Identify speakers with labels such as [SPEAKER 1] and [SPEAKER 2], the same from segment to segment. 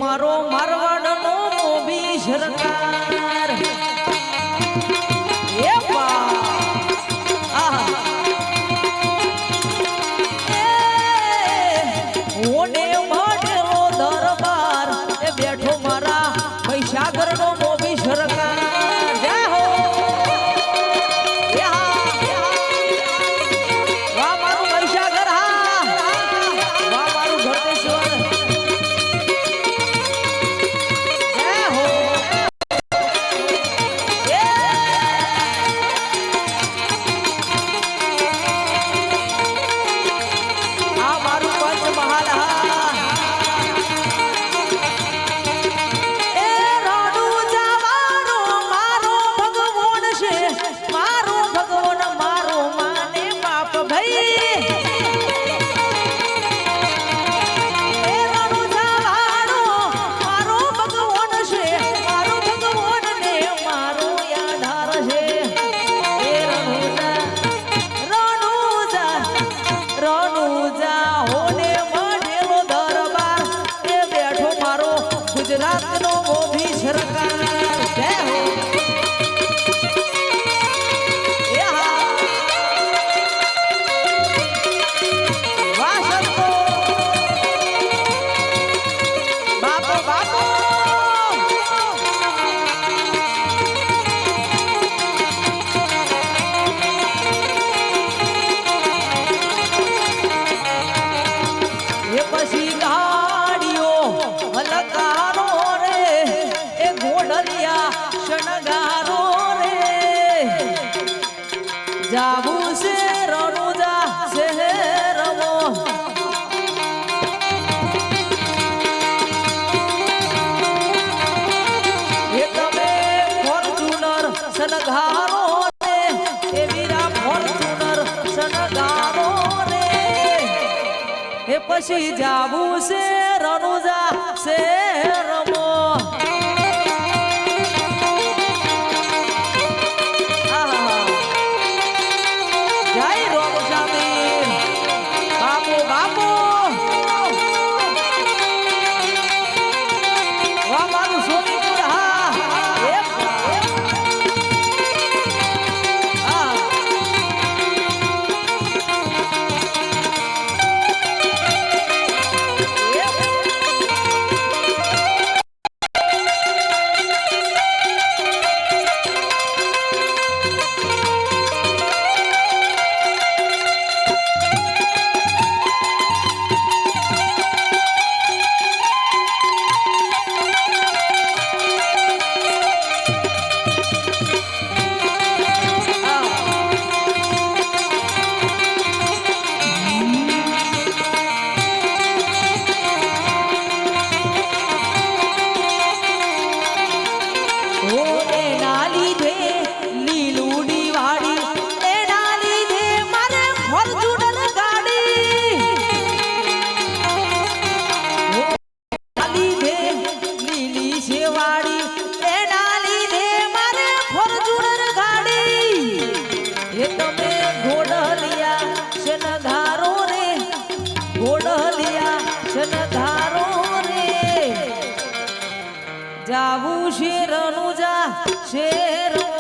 [SPEAKER 1] મારો મારવાડનો મોભી સરકાર એ બા ઓને માટેલો દરબાર એ બેઠો મારા મહીસાગરનો મોભી સરકાર જય હો વાહ મારું મહીસાગર હા વાહ મારું ઘરતેશ્વર જય હો આ મારું પંચમહાલ હા એ રાડું જવાનો મારો ભગવાન છે મારો ભગવાન મારો માને બાપ ભાઈ એ રાડું જવાનો મારો ભગવાન છે મારો ભગવાન ને મારો આધાર છે એ રણુજા હોને માટેલો દરબાર એ બેઠો મારો ગુજરાતનો મોભી સરકાર જય હો એ હા વાહ સંતો બાપો બાપો એ પછી ગાડીઓ હલકારો રે એ ઘોડલિયા શણગારો રે જાવું છે રણુજા શહેરમાં એ તમે ફોર્ચ્યુનર શણગારો રે એ વીરા ફોર્ચ્યુનર શણગારો રે એ પછી જાવું છે રણુજા શહેરમાં જય રોમશામીર બાપુ બાપુ વાહ મારું સોનીપુર હા હા જાવું છે રણુજા શેરમાં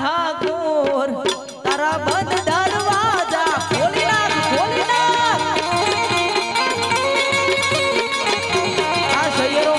[SPEAKER 1] ઠાકોર તારા બંધ દરવાજા ખોલી નાખ ખોલી નાખ આ શયરો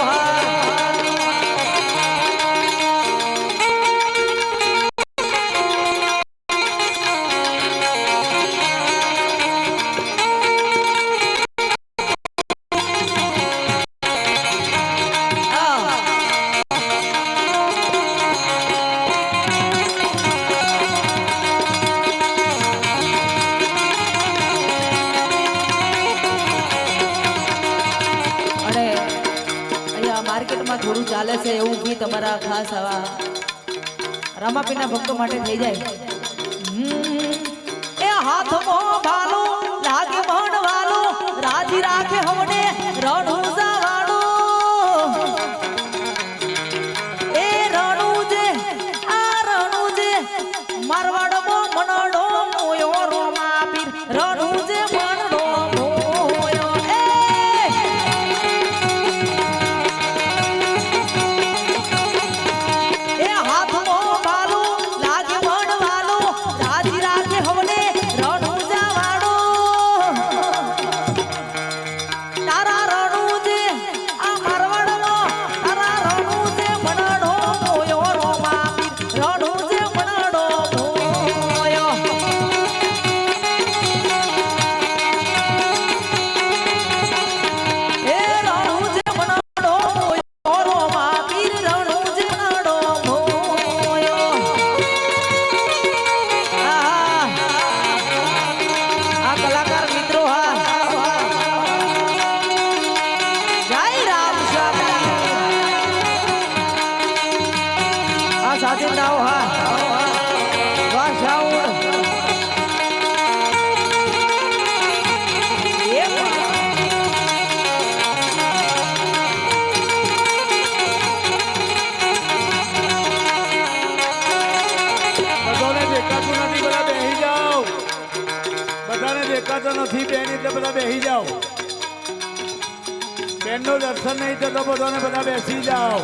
[SPEAKER 1] માર્કેટમાં થોડું ચાલે છે એવું ગીત તમારા ખાસ આવા રામાપીના ભક્તો માટે થઈ જાય એ હાથમાં ભાલો લાગે ભણવાલો રાજી રાખે હવને રણું જવાડો એ રણું જે આ રણું જે મારવાડમો મનડો મોયો રોમાપીર રણું જે મનડો મોયો સાથે જાઓ હા વાહ સાઉન્ડ
[SPEAKER 2] દેખાતો નથી બેન એટલે બધા બેસી જાઓ બેન નું દર્શન નહીં થતો બધાને બધા બેસી જાઓ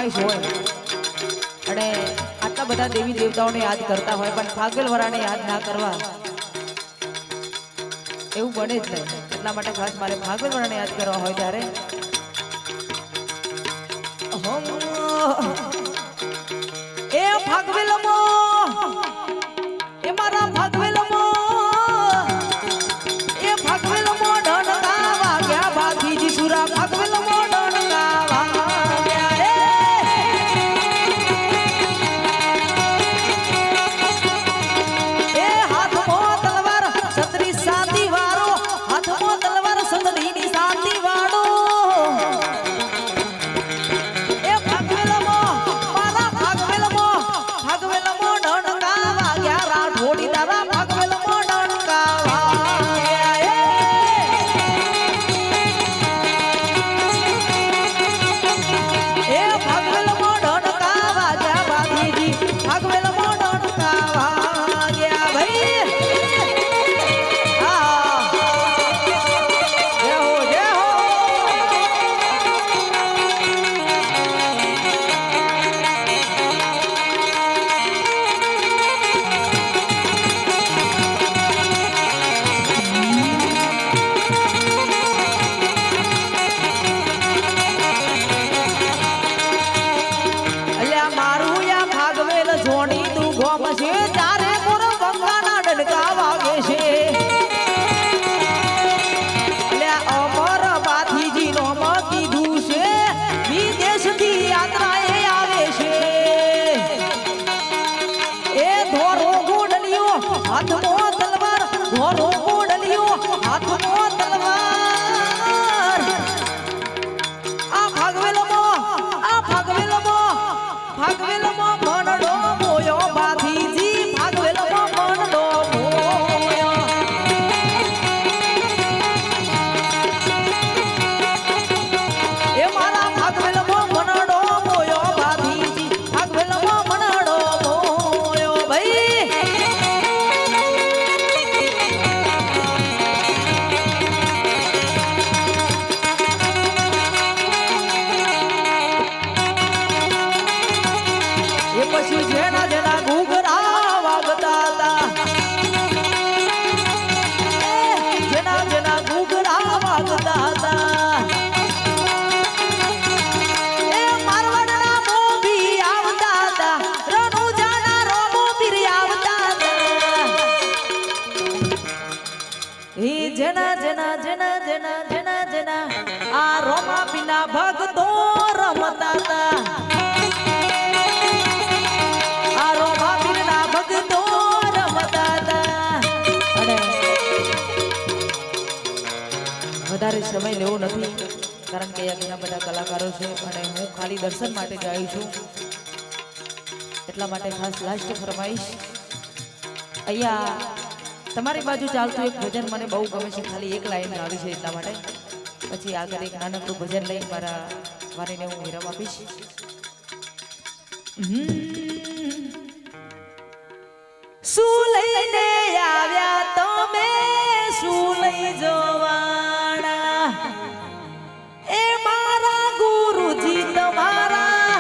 [SPEAKER 1] ફરમાઈશ હોય અને આટલા બધા દેવી દેવતાઓને યાદ કરતા હોય પણ ફાગલવરાને યાદ ના કરવા એવું બને જ નહીં. એટલા માટે ખાસ મારે ફાગલવરાને યાદ કરવા હોય ત્યારે એ ફાગવેલમો એ મારા ફાગવેલમો એ ફાગવેલમો ડણકા વાગ્યા બાથીજી સુરા ફાગવેલમો ડણકા વાગ્યા એ હાથમાં તલવાર સતરી સાતી વાળો હાથમાં તલવાર સતરીની સાતી વાળો એ ફાગવેલમો મારા ફાગવેલમો ફાગવેલમો ડણકા વાગ્યા રાઠોડી તારા ફાગવેલમો ડણકા વાગ્યા એ ફાગવેલમો ડણકા વાગ્યા બાપીજી ફાગવેલમો ડણકા વાગ્યા ભાઈ હા જય હો જય હો અલ્યા મારું યા ફાગવેલ જોડી તું ગોમ છે તારે મોર બંગાના ડડકા વાગે છે અલ્યા અમર બાથીજી નો મ કીધું છે વિદેશથી યાત્રાએ આવે છે એ ધોરો ગોડલિયો હાથમાં તલવાર ધોરો ગોડલિયો હાથમાં તલવાર આ ફાગવેલમો મનડો મોયો બાથીજી ફાગવેલમો મનડો મોયો એ મારા ફાગવેલમો મનડો મોયો બાથીજી ફાગવેલમો મનડો મોયો ભાઈ એ પછી જેના જેના ઘૂઘરા વાગતા હતા જેના જેના ઘૂઘરા વાગતા હતા એ મારવાડના મોભી આવતા હતા રણુજાના રોમોબીર આવતા હતા એ જેના જેના જેના જેના જેના જેના આ રોમાબીના ભક્તો રમતા હતા વધારે સમય લેવો નથી કારણ કે અહીંયા ઘણા બધા કલાકારો છે અને હું ખાલી દર્શન માટે જ આવી છું એટલા માટે ખાસ લાસ્ટ ફરમાઈશ અહીંયા તમારી બાજુ ચાલતું એક ભજન મને બહુ ગમે છે ખાલી એક લાઈન આવી છે એટલા માટે પછી આગળ એક નાનકડું ભજન લઈ મારા વારીને હું વિરામ આપીશ શું લઈને આવ્યા તમે શું લઈ જવાના એ મારા ગુરુજી તમારા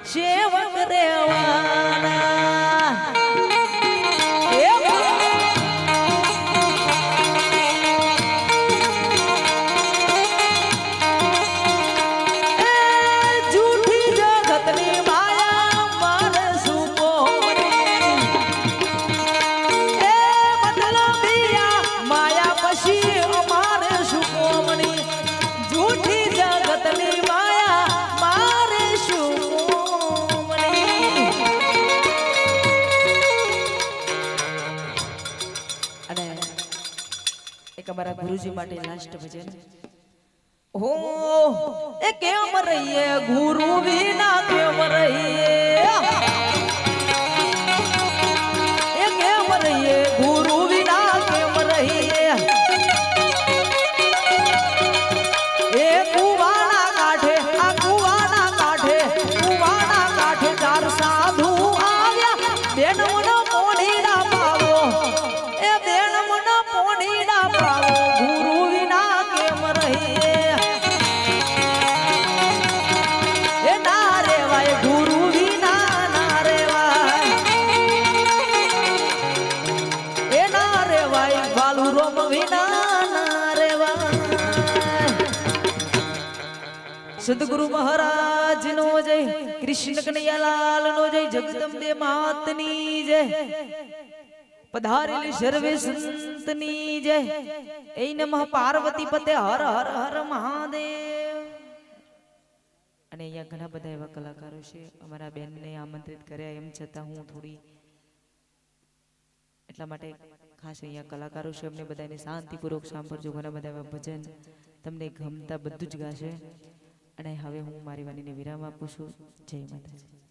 [SPEAKER 1] સેવક રેવાના જૂઠી જગતની માયા મારે શું માયા પછી અમારે શું કોમણી જૂઠી જગતની માયા મારે શું કોમણી અને એક અમારા ગુરુજી માટે લાસ્ટ ભજન હો એ કેમ રહીએ ગુરુ વિના કેમ રહીએ એ કેમ રહીએ ગુરુ વિના કેમ રહીએ એ કુવાના કાંઠે આ કુવાના કાંઠે ચાર સાધુ આવ્યા બેન મને પોણીડા પાવો એ બેન મને પોણીડા પાવો ગુરુ વિના કેમ રહીએ એ ના સદગુરુ મહારાજ નો જય, કૃષ્ણ કનૈયાલાલ નો જય, જગદંબે માતની જય, પધારેલી સર્વે સંતની જય. એ નમઃ પાર્વતી પતે હર હર હર મહાદેવ. અને અહીંયા ઘણા બધા એવા કલાકારો છે, અમારા બેનને આમંત્રિત કર્યા એમ છતાં હું થોડી એટલા માટે ખાસ અહીંયા કલાકારો છે, અમને બધાને શાંતિપૂર્વક સાંભળજો. ઘણા બધા એવા ભજન તમને ગમતા બધું જ ગાશે. અને હવે હું મારી વાણીને વિરામ આપું છું. જય માતાજી.